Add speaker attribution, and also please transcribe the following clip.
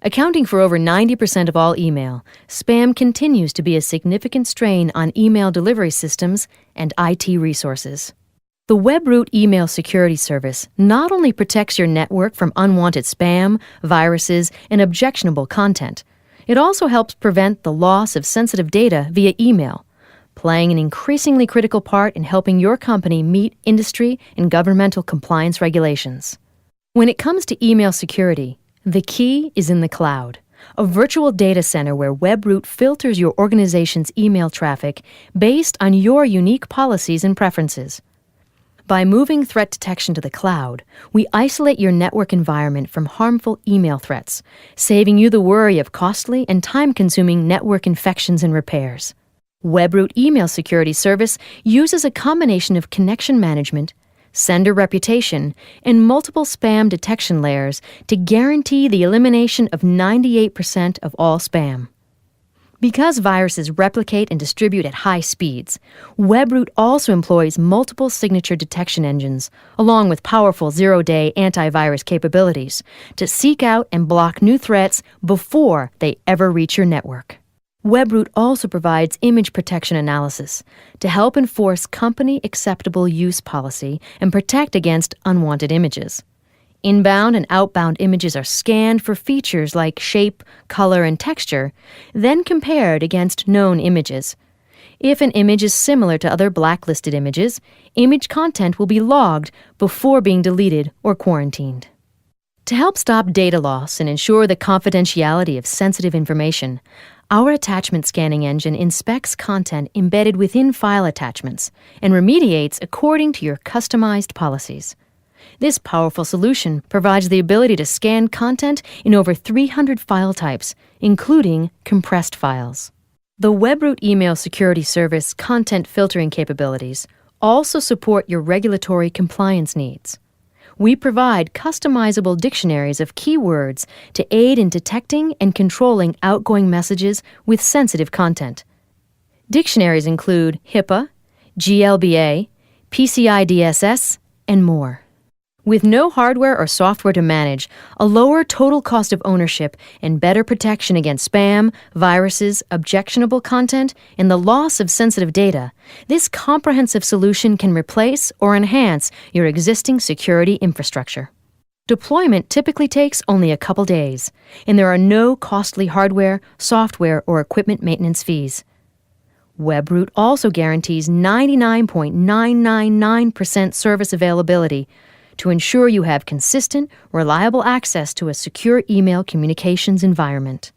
Speaker 1: Accounting for over 90% of all email, spam continues to be a significant strain on email delivery systems and IT resources. The WebRoot Email Security Service not only protects your network from unwanted spam, viruses, and objectionable content, it also helps prevent the loss of sensitive data via email, playing an increasingly critical part in helping your company meet industry and governmental compliance regulations. When it comes to email security, the key is in the cloud, a virtual data center where WebRoot filters your organization's email traffic based on your unique policies and preferences. By moving threat detection to the cloud, we isolate your network environment from harmful email threats, saving you the worry of costly and time-consuming network infections and repairs. WebRoot Email Security Service uses a combination of connection management, sender reputation, and multiple spam detection layers to guarantee the elimination of 98% of all spam. Because viruses replicate and distribute at high speeds, WebRoot also employs multiple signature detection engines, along with powerful zero-day antivirus capabilities, to seek out and block new threats before they ever reach your network. WebRoot also provides image protection analysis to help enforce company-acceptable use policy and protect against unwanted images. Inbound and outbound images are scanned for features like shape, color, and texture, then compared against known images. If an image is similar to other blacklisted images, image content will be logged before being deleted or quarantined. To help stop data loss and ensure the confidentiality of sensitive information, our attachment scanning engine inspects content embedded within file attachments and remediates according to your customized policies. This powerful solution provides the ability to scan content in over 300 file types, including compressed files. The WebRoot Email Security Service content filtering capabilities also support your regulatory compliance needs. We provide customizable dictionaries of keywords to aid in detecting and controlling outgoing messages with sensitive content. Dictionaries include HIPAA, GLBA, PCI DSS, and more. With no hardware or software to manage, a lower total cost of ownership, and better protection against spam, viruses, objectionable content, and the loss of sensitive data, this comprehensive solution can replace or enhance your existing security infrastructure. Deployment typically takes only a couple days, and there are no costly hardware, software, or equipment maintenance fees. WebRoot also guarantees 99.999% service availability to ensure you have consistent, reliable access to a secure email communications environment.